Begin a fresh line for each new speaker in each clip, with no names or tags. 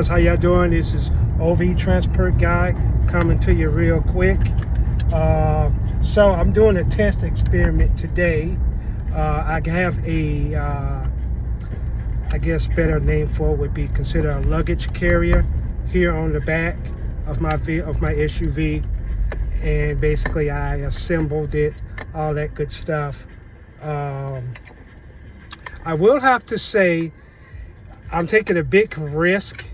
guys, how y'all doing? This is OV Transport Guy coming to you real quick. So I'm doing a test experiment today. I have a I guess better name for it would be considered a luggage carrier here on the back of my SUV, and basically I assembled it, all that good stuff. I will have to say I'm taking a big risk,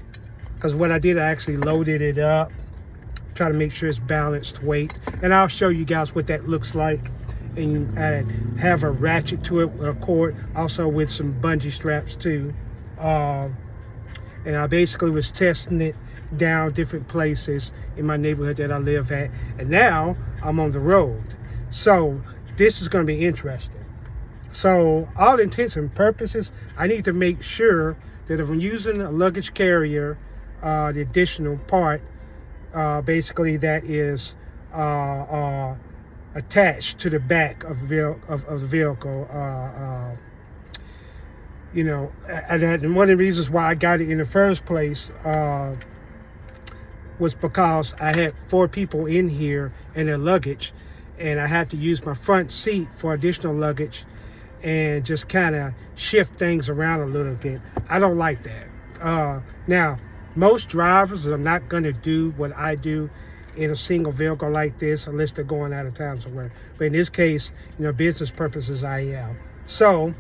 because what I did, I actually loaded it up, try to make sure it's balanced weight, and I'll show you guys what that looks like. And I have a ratchet to it, a cord, also with some bungee straps too. And I basically was testing it down different places in my neighborhood that I live at, and now I'm on the road. So this is going to be interesting. So all intents and purposes, I need to make sure that if I'm using a luggage carrier, the additional part, basically that is attached to the back of the vehicle, you know, and one of the reasons why I got it in the first place was because I had 4 people in here and their luggage, and I had to use my front seat for additional luggage and just kind of shift things around a little bit. I don't like that. Now, most drivers are not going to do what I do in a single vehicle like this unless they're going out of town somewhere. But in this case, you know, business purposes, I am. So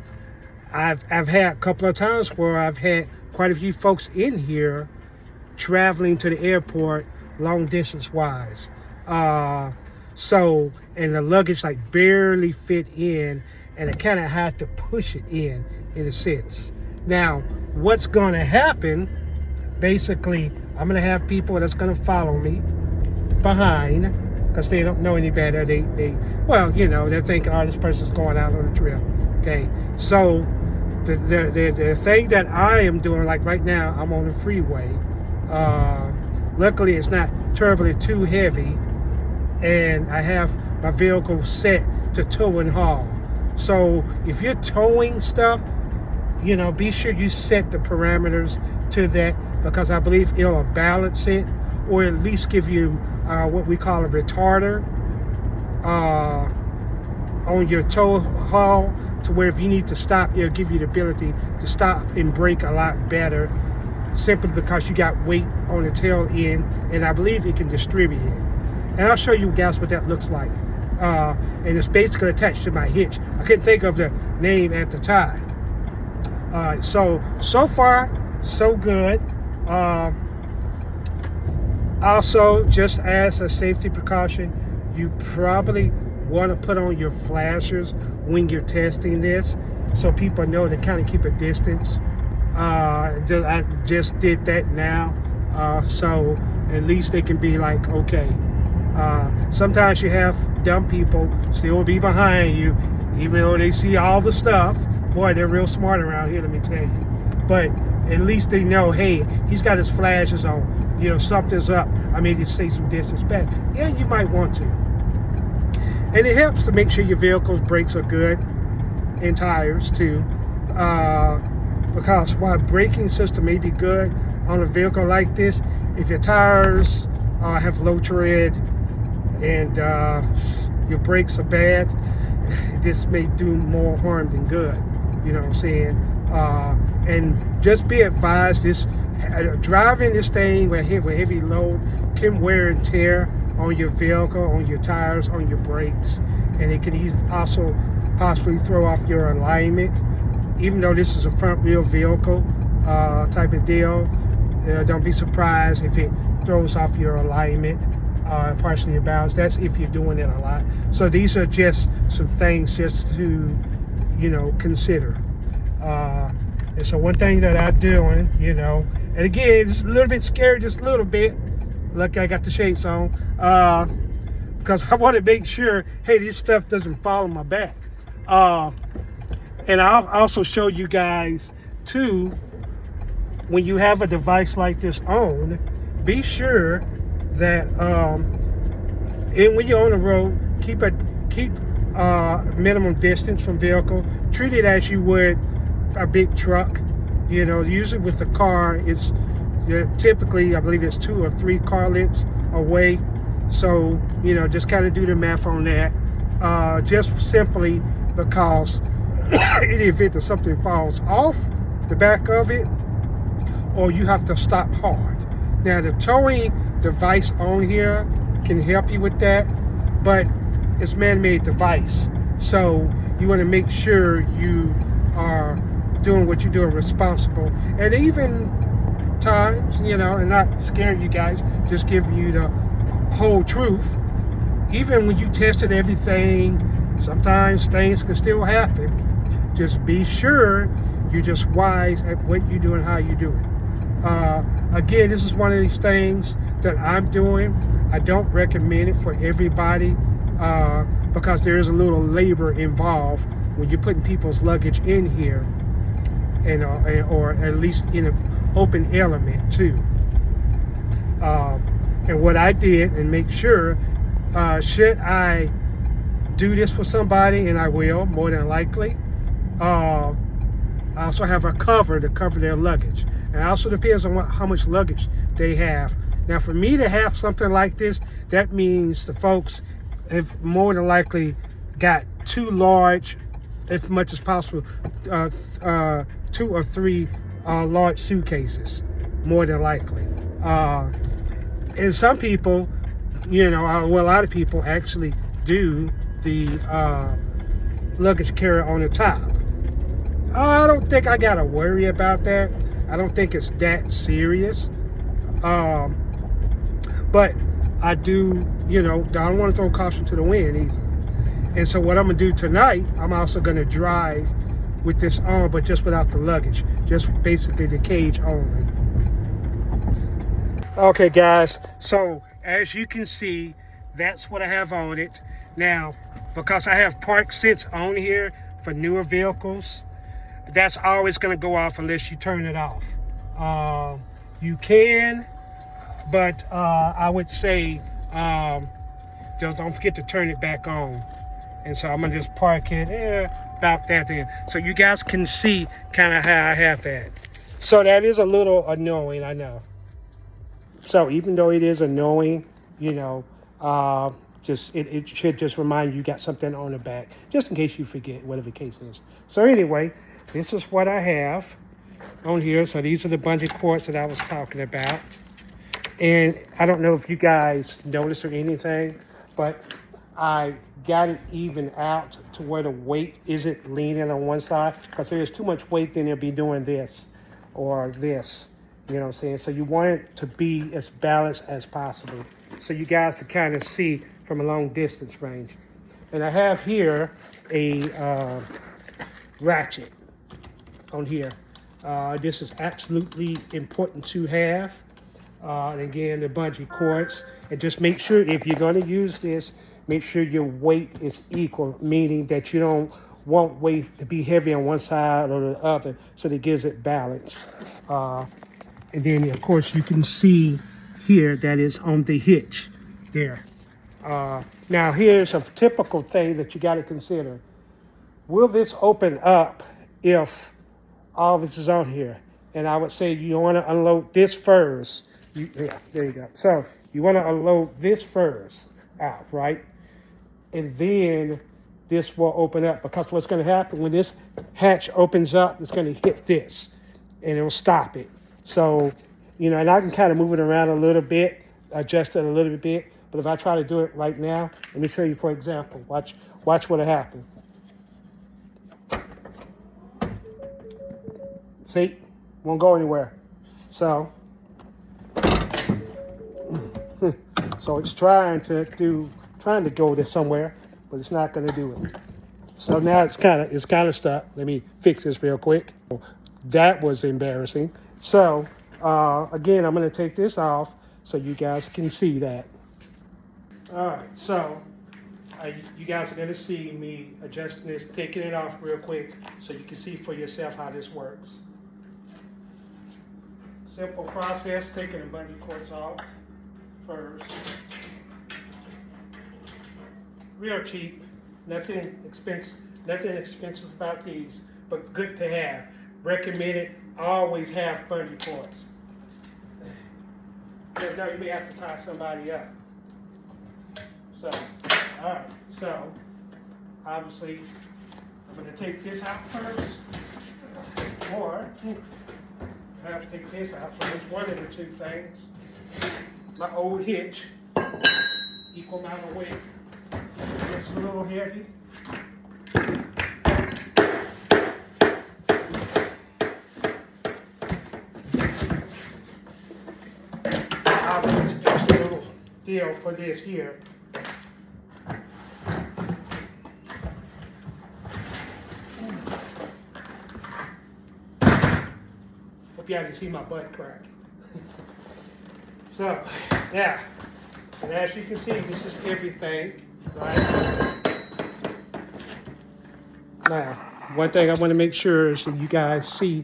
I've had a couple of times where I've had quite a few folks in here traveling to the airport long distance wise. So, and the luggage like barely fit in, and I kind of had to push it in a sense. Now, what's going to happen, basically, I'm going to have people that's going to follow me behind, because they don't know any better. Well, you know, they're thinking, oh, this person's going out on a trip. Okay, so the thing that I am doing, like right now, I'm on the freeway. Luckily, it's not terribly too heavy, and I have my vehicle set to tow and haul. So if you're towing stuff, you know, be sure you set the parameters to that, because I believe it'll balance it, or at least give you what we call a retarder on your tow haul, to where if you need to stop, it'll give you the ability to stop and brake a lot better, simply because you got weight on the tail end, and I believe it can distribute it. And I'll show you guys what that looks like. And it's basically attached to my hitch. I couldn't think of the name at the time. So far, so good. Also, just as a safety precaution, you probably want to put on your flashers when you're testing this, so people know to kind of keep a distance. I just did that now, so at least they can be like, okay. Sometimes you have dumb people still be behind you, even though they see all the stuff. Boy, they're real smart around here, let me tell you. But at least they know, hey, he's got his flashes on. You know, something's up. I mean, to stay some distance back. Yeah, you might want to. And it helps to make sure your vehicle's brakes are good, and tires too. Because while braking system may be good on a vehicle like this, if your tires have low tread and your brakes are bad, this may do more harm than good. You know what I'm saying? And just be advised, this driving this thing with heavy load can wear and tear on your vehicle, on your tires, on your brakes, and it can also possibly throw off your alignment. Even though this is a front wheel vehicle type of deal, don't be surprised if it throws off your alignment, partially your balance. That's if you're doing it a lot. So these are just some things just to, you know, consider. And so one thing that I'm doing, you know, and again, it's a little bit scary, just a little bit. Look, I got the shades on, because I want to make sure, hey, this stuff doesn't fall on my back. And I'll also show you guys too, when you have a device like this on, be sure that and when you're on the road, keep minimum distance from vehicle. Treat it as you would a big truck. You know, use it with the car. It's typically, I believe it's 2 or 3 car lengths away. So, just kind of do the math on that. Just simply because in the event that something falls off the back of it, or you have to stop hard. Now, the towing device on here can help you with that, but it's man-made device. So you want to make sure you are doing what you're doing responsible. And even times, and not scaring you guys, just giving you the whole truth. Even when you tested everything, sometimes things can still happen. Just be sure you're just wise at what you do and how you do it. Again, this is one of these things that I'm doing. I don't recommend it for everybody because there is a little labor involved when you're putting people's luggage in here, and or at least in an open element too. And what I did, and make sure, should I do this for somebody, and I will, more than likely, I also have a cover to cover their luggage. And it also depends on how much luggage they have. Now, for me to have something like this, that means the folks have more than likely got 2 large, as much as possible, 2 or 3 large suitcases, more than likely. And some people, a lot of people actually do the luggage carrier on the top. I don't think I gotta worry about that. I don't think it's that serious. But I do, I don't want to throw caution to the wind either. And so what I'm gonna do tonight, I'm also gonna drive with this on, but just without the luggage, just basically the cage only. Okay, guys, so as you can see, that's what I have on it. Now, because I have park sits on here for newer vehicles, that's always going to go off unless you turn it off. You can, but I would say just don't forget to turn it back on. And so I'm going to just park it about that then. So you guys can see kind of how I have that. So that is a little annoying, I know. So even though it is annoying, it should just remind you got something on the back, just in case you forget, whatever the case is. So anyway, this is what I have on here. So these are the bungee cords that I was talking about. And I don't know if you guys noticed or anything, but I got it even out to where the weight isn't leaning on one side, because if there's too much weight, then it'll be doing this or this. You know what I'm saying? So you want it to be as balanced as possible, so you guys can kind of see from a long distance range. And I have here a ratchet on here. This is absolutely important to have. And again, the bungee cords. And just make sure, if you're going to use this, make sure your weight is equal, meaning that you don't want weight to be heavy on one side or the other, so that it gives it balance. And then, of course, you can see here that it's on the hitch there. Now, here's a typical thing that you got to consider. Will this open up if all this is on here? And I would say you want to unload this first. Yeah, there you go. So you want to unload this first out, right? And then this will open up, because what's going to happen when this hatch opens up, it's going to hit this and it'll stop it. So, and I can kind of move it around a little bit, adjust it a little bit. But if I try to do it right now, let me show you, for example. Watch what'll happen. See, won't go anywhere. So it's trying to go there somewhere, but it's not going to do it. So now it's kind of stuck. Let me fix this real quick. That was embarrassing. So again, I'm going to take this off so you guys can see that. All right, so you guys are going to see me adjusting this, taking it off real quick so you can see for yourself how this works. Simple process, taking the bungee cords off first. Real cheap, nothing expensive about these, but good to have. Recommended, always have bungee cords. No, you may have to tie somebody up. So, all right. So, obviously, I'm going to take this out first, or I have to take this out. So it's one of the two things. My old hitch, equal amount of weight. It's a little heavy. I'll put this extra little deal for this here. Hope y'all can see my butt crack. So, yeah. And as you can see, this is everything, right? Now, one thing I want to make sure is that you guys see.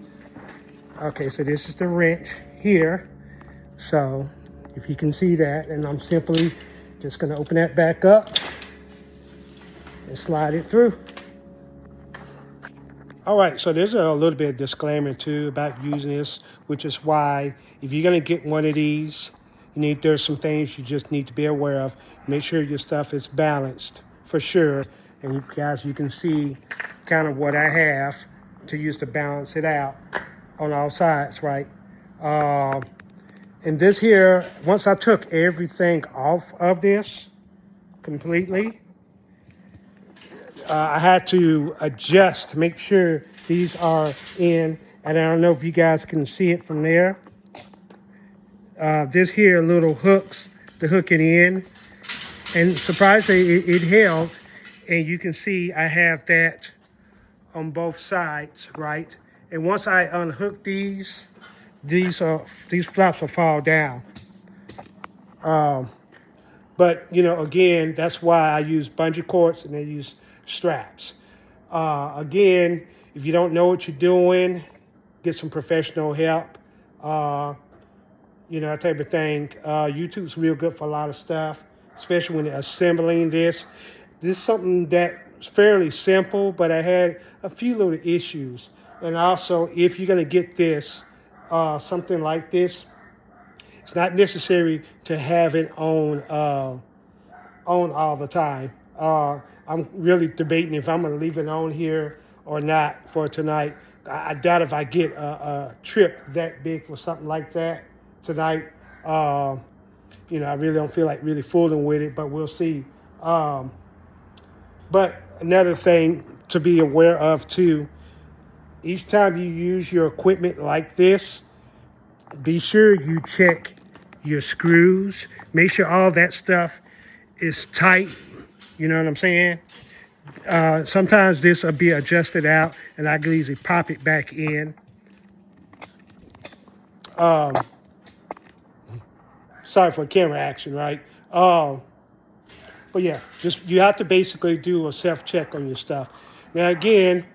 Okay, so this is the wrench here. So, if you can see that, and I'm simply just going to open that back up and slide it through. All right, so there's a little bit of disclaimer too about using this, which is why if you're going to get one of these, there's some things you just need to be aware of. Make sure your stuff is balanced for sure. And you guys, you can see kind of what I have to use to balance it out on all sides, right? And this here, once I took everything off of this completely, I had to adjust to make sure these are in, and I don't know if you guys can see it from there. This here little hooks to hook it in, and surprisingly it held, and you can see I have that on both sides, right? And once I unhook these flaps will fall down. But again, that's why I use bungee cords and I use straps. Again, if you don't know what you're doing, get some professional help. That type of thing. YouTube's real good for a lot of stuff, especially when assembling this. This is something that's fairly simple, but I had a few little issues. And also, if you're going to get this, something like this, it's not necessary to have it on all the time. I'm really debating if I'm going to leave it on here or not for tonight. I doubt if I get a trip that big for something like that tonight. I really don't feel like really fooling with it, but we'll see. But another thing to be aware of too, each time you use your equipment like this, be sure you check your screws. Make sure all that stuff is tight. You know what I'm saying? Sometimes this will be adjusted out, and I can easily pop it back in. Sorry for camera action, right? But yeah, you have to basically do a self-check on your stuff. Now again,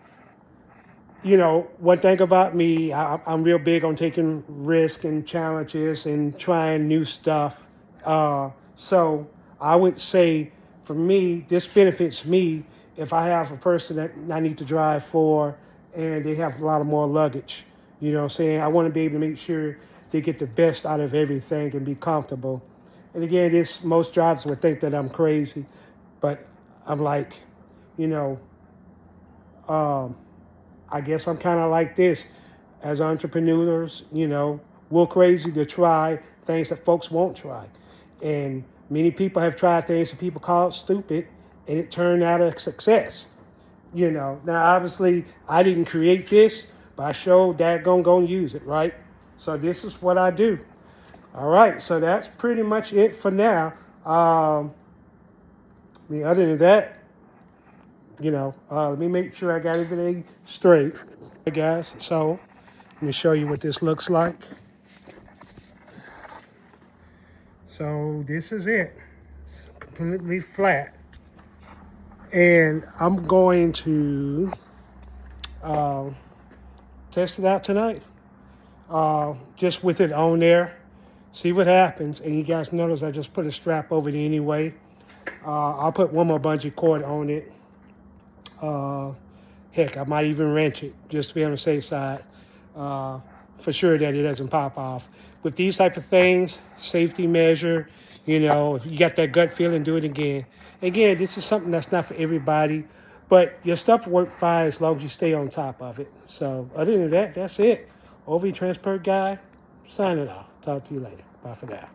one thing about me, I'm real big on taking risks and challenges and trying new stuff. So I would say, for me, this benefits me if I have a person that I need to drive for and they have a lot of more luggage. You know what I'm saying? I want to be able to make sure they get the best out of everything and be comfortable. And again, most drivers would think that I'm crazy, but I'm like, I guess I'm kind of like this. As entrepreneurs, we're crazy to try things that folks won't try. And many people have tried things that people call stupid, and it turned out a success. Now obviously I didn't create this, but I showed that gonna use it, right? So this is what I do. All right, so that's pretty much it for now. Other than that, let me make sure I got everything straight. Hey guys, so let me show you what this looks like. So this is it. It's completely flat. And I'm going to test it out tonight. Just with it on there. See what happens. And you guys notice I just put a strap over it anyway. I'll put one more bungee cord on it. Heck, I might even wrench it just to be on the safe side. for sure that it doesn't pop off. With these type of things, safety measure, you know, if you got that gut feeling, do it again. Again, this is something that's not for everybody, but your stuff will work fine as long as you stay on top of it. So other than that, that's it. OV Transport Guy, signing off. Talk to you later. Bye for now.